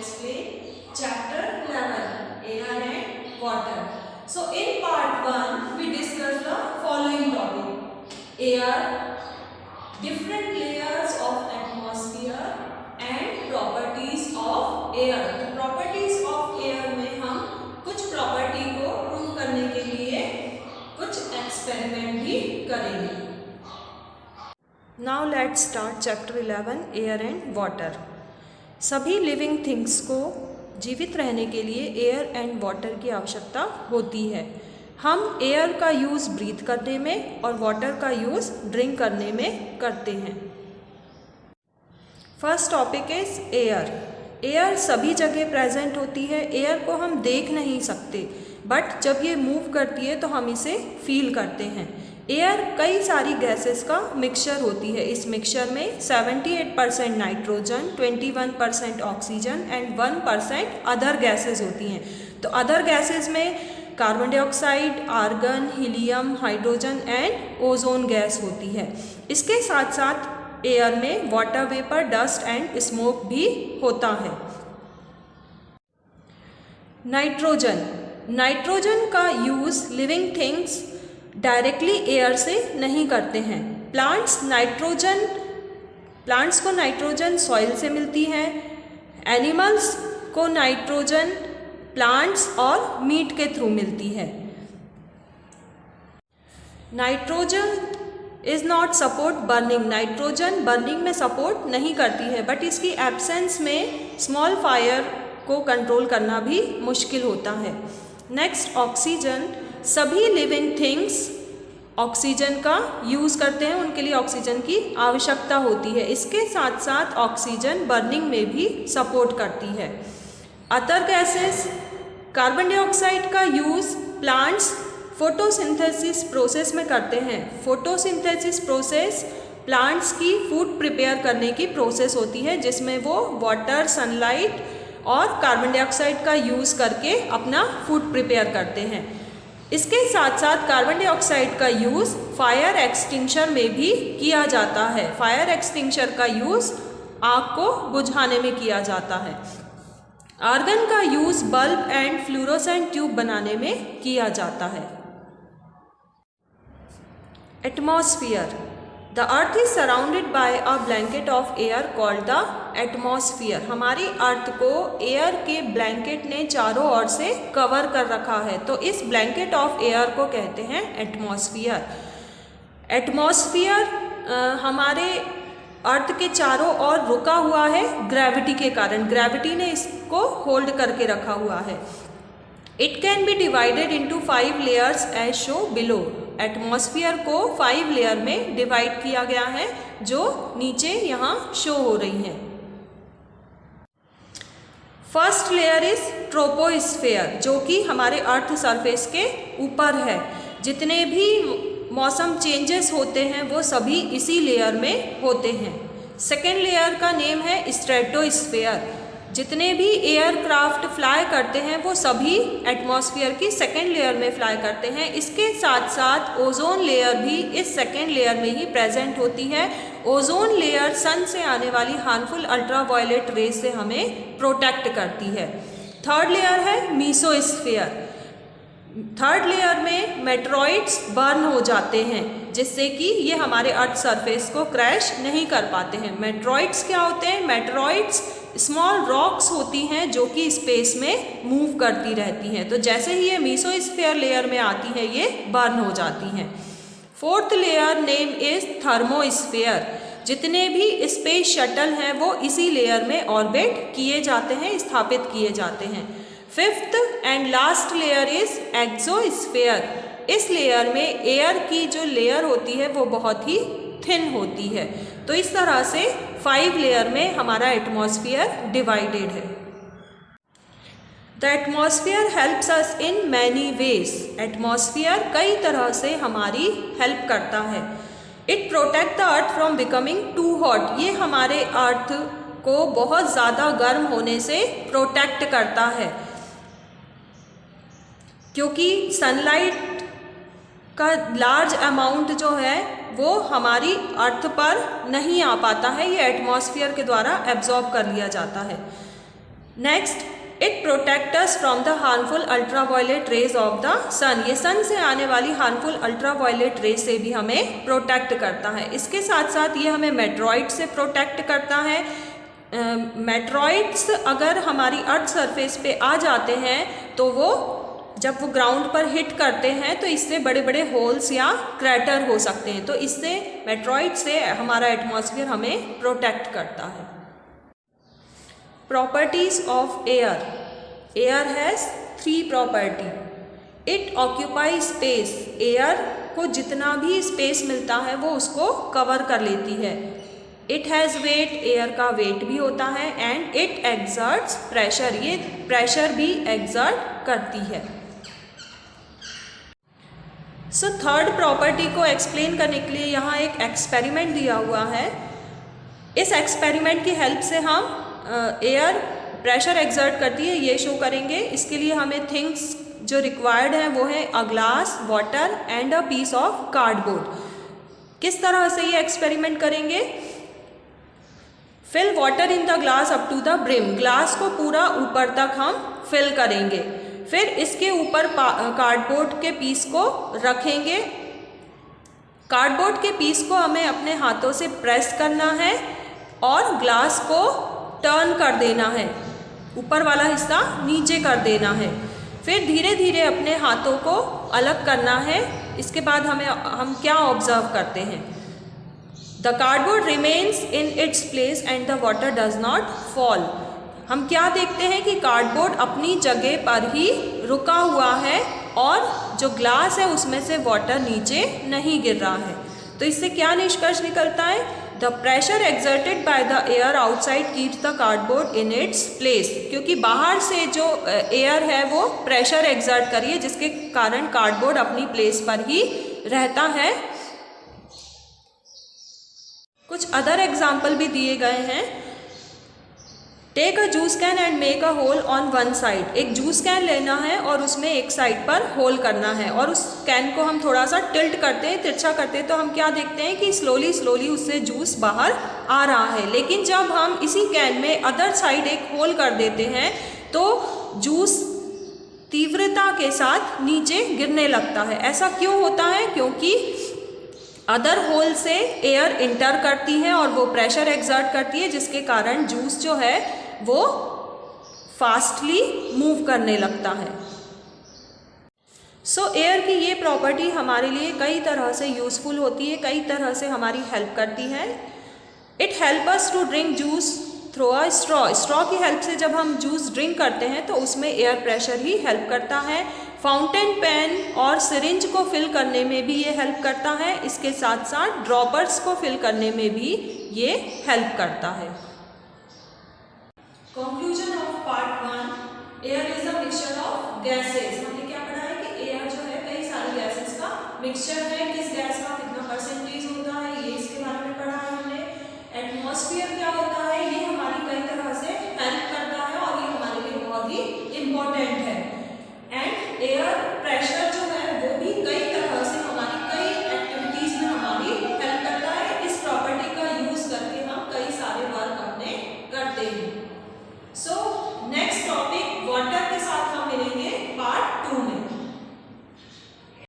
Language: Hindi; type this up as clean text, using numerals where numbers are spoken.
explain chapter 11 air and water. So in part 1 we discussed the following topic: air, different layers of atmosphere and properties of air. तो properties of air में हम कुछ property को prove करने के लिए कुछ experiment भी करेंगे. Now let's start chapter 11 air and water. सभी लिविंग थिंग्स को जीवित रहने के लिए एयर एंड वाटर की आवश्यकता होती है. हम एयर का यूज़ ब्रीथ करने में और वाटर का यूज़ ड्रिंक करने में करते हैं. First topic is air. Air सभी जगह प्रेजेंट होती है. एयर को हम देख नहीं सकते, बट जब ये मूव करती है तो हम इसे फील करते हैं. एयर कई सारी गैसेस का मिक्सचर होती है. इस मिक्सचर में 78% nitrogen, 21% oxygen and 1% other gases होती हैं. तो अदर गैसेस में carbon dioxide, argon, helium, hydrogen and ozone gas होती है. इसके साथ साथ एयर में water vapour, dust and smoke भी होता है. नाइट्रोजन. नाइट्रोजन का use living things directly air से नहीं करते हैं. प्लांट्स को नाइट्रोजन सॉइल से मिलती है. एनिमल्स को नाइट्रोजन प्लांट्स और मीट के थ्रू मिलती है. Nitrogen is not support burning. Nitrogen burning में सपोर्ट नहीं करती है, बट इसकी एब्सेंस में स्मॉल फायर को कंट्रोल करना भी मुश्किल होता है. Next oxygen. सभी लिविंग थिंग्स ऑक्सीजन का यूज़ करते हैं. उनके लिए ऑक्सीजन की आवश्यकता होती है. इसके साथ साथ ऑक्सीजन बर्निंग में भी सपोर्ट करती है. Other gases. कार्बन डाइऑक्साइड का यूज़ प्लांट्स फोटोसिंथेसिस प्रोसेस में करते हैं. फोटोसिंथेसिस प्रोसेस प्लांट्स की फूड प्रिपेयर करने की प्रोसेस होती है, जिसमें वो वाटर, सनलाइट और कार्बन डाइऑक्साइड का यूज़ करके अपना फूड प्रिपेयर करते हैं. इसके साथ साथ कार्बन डाइऑक्साइड का यूज़ फायर एक्सटिंक्शर में भी किया जाता है. फायर एक्सटिंक्शर का यूज़ आग को बुझाने में किया जाता है. आर्गन का use bulb and fluorescent tube बनाने में किया जाता है. Atmosphere. The earth is surrounded by a blanket of air called the atmosphere. हमारी अर्थ को एयर के ब्लैंकेट ने चारों ओर से कवर कर रखा है, तो इस ब्लैंकेट ऑफ एयर को कहते हैं एटमॉस्फेयर. एटमॉस्फेयर हमारे अर्थ के चारों ओर रुका हुआ है ग्रेविटी के कारण. ग्रेविटी ने इसको होल्ड करके रखा हुआ है. It can be divided into 5 layers as show below. Atmosphere को 5 लेयर में डिवाइड किया गया है, जो नीचे यहाँ शो हो रही हैं. फर्स्ट लेयर इज ट्रोपोस्फेयर, जो कि हमारे अर्थ सरफेस के ऊपर है. जितने भी मौसम चेंजेस होते हैं वो सभी इसी लेयर में होते हैं. सेकेंड लेयर का नेम है स्ट्रेटोस्फेयर. जितने भी एयरक्राफ्ट फ्लाई करते हैं वो सभी एटमॉस्फेयर की सेकेंड लेयर में फ्लाई करते हैं. इसके साथ साथ ओजोन लेयर भी इस सेकेंड लेयर में ही प्रेजेंट होती है. ओजोन लेयर सन से आने वाली हार्मफुल अल्ट्रावायलेट रेज से हमें प्रोटेक्ट करती है. थर्ड लेयर है मीसोस्फेयर. थर्ड लेयर में मेट्रॉइड्स बर्न हो जाते हैं, जिससे कि ये हमारे अर्थ सरफेस को क्रैश नहीं कर पाते हैं. मेट्रॉइड्स क्या होते हैं? मेट्रॉइड्स स्मॉल रॉक्स होती हैं जो कि स्पेस में मूव करती रहती हैं. तो जैसे ही ये मीसोस्फेयर लेयर में आती है ये बर्न हो जाती हैं. Fourth layer name is thermosphere. जितने भी स्पेस शटल हैं वो इसी लेयर में ऑर्बिट किए जाते हैं, स्थापित किए जाते हैं. Fifth and last layer is exosphere. इस लेयर में एयर की जो लेयर होती है वो बहुत ही थिन होती है. तो इस तरह से 5 लेयर में हमारा एटमॉस्फेयर डिवाइडेड है. The atmosphere helps us in many ways. Atmosphere कई तरह से हमारी हेल्प करता है. It protect the earth from becoming too hot. ये हमारे अर्थ को बहुत ज़्यादा गर्म होने से प्रोटेक्ट करता है, क्योंकि सनलाइट का लार्ज अमाउंट जो है वो हमारी अर्थ पर नहीं आ पाता है, ये एटमॉस्फेयर के द्वारा एब्जॉर्ब कर लिया जाता है. Next, it protect us from the harmful ultraviolet rays of the sun. ये सन से आने वाली हार्मफुल अल्ट्रावायलेट रेज से भी हमें प्रोटेक्ट करता है। इसके साथ साथ ये हमें मेट्रॉइड से प्रोटेक्ट करता है। मेट्रॉइड्स अगर हमारी अर्थ सरफेस पे आ जाते हैं तो वो जब वो ग्राउंड पर हिट करते हैं तो इससे बड़े बड़े होल्स या क्रैटर हो सकते हैं। तो इससे मेट्रॉइड से हमारा एटमॉस्फेयर हमें प्रोटेक्ट करता है। Properties of air. Air has 3 property. It occupy space. Air को जितना भी स्पेस मिलता है वो उसको कवर कर लेती है। It has wait. एयर का वेट भी होता है। And it exerts pressure. ये प्रेशर भी एक्सर्ट करती है। सो थर्ड प्रॉपर्टी को एक्सप्लेन करने के लिए यहाँ एक एक्सपेरिमेंट दिया हुआ है। इस एक्सपेरिमेंट की हेल्प से हम एयर प्रेशर एक्सर्ट करती है ये शो करेंगे। इसके लिए हमें थिंग्स जो रिक्वायर्ड हैं वो है a glass, water and a piece of cardboard. किस तरह से ये एक्सपेरिमेंट करेंगे? Fill water in the glass up to the brim. Glass को पूरा ऊपर तक हम फिल करेंगे। फिर इसके ऊपर कार्डबोर्ड के पीस को रखेंगे। कार्डबोर्ड के पीस को हमें अपने हाथों से प्रेस करना है और ग्लास को टर्न कर देना है। ऊपर वाला हिस्सा नीचे कर देना है। फिर धीरे धीरे अपने हाथों को अलग करना है। इसके बाद हम क्या ऑब्जर्व करते हैं? The cardboard remains in its place and the water does not fall. हम क्या देखते हैं कि कार्डबोर्ड अपनी जगह पर ही रुका हुआ है और जो ग्लास है उसमें से वाटर नीचे नहीं गिर रहा है। तो इससे क्या निष्कर्ष निकलता है? The pressure exerted by the air outside keeps the cardboard in its place. क्योंकि बाहर से जो एयर है वो प्रेशर एक्सर्ट करिए जिसके कारण कार्डबोर्ड अपनी प्लेस पर ही रहता है। कुछ अदर एग्जाम्पल भी दिए गए हैं। Take a juice can and make a hole on one side. एक जूस कैन लेना है और उसमें एक साइड पर होल करना है और उस कैन को हम थोड़ा सा टिल्ट करते हैं, तिरछा करते हैं, तो हम क्या देखते हैं कि स्लोली स्लोली उससे जूस बाहर आ रहा है। लेकिन जब हम इसी कैन में अदर साइड एक होल कर देते हैं तो जूस तीव्रता के साथ नीचे गिरने लगता है। ऐसा क्यों होता है? क्योंकि अदर होल से एयर इंटर करती है और वो प्रेशर एक्सर्ट करती है जिसके कारण जूस जो है वो फास्टली मूव करने लगता है। सो एयर की ये प्रॉपर्टी हमारे लिए कई तरह से यूज़फुल होती है, कई तरह से हमारी हेल्प करती है। It help us to drink juice through a straw. Straw की हेल्प से जब हम जूस ड्रिंक करते हैं तो उसमें एयर प्रेशर ही हेल्प करता है। फाउंटेन पेन और सिरिंज को फिल करने में भी ये हेल्प करता है। इसके साथ साथ ड्रॉपर्स को फिल करने में भी ये हेल्प करता है। Conclusion of part 1, air is a mixture of gases. हमने क्या पढ़ा है कि एयर जो है कई सारी गैसेस का मिक्सचर है। किस गैस का कितना परसेंटेज होता है ये इसके बारे में पढ़ा है हमने। एटमॉस्फेयर क्या होता है ये हमारी कई तरह से हेल्प करता है और ये हमारे लिए बहुत ही इम्पोर्टेंट है। And air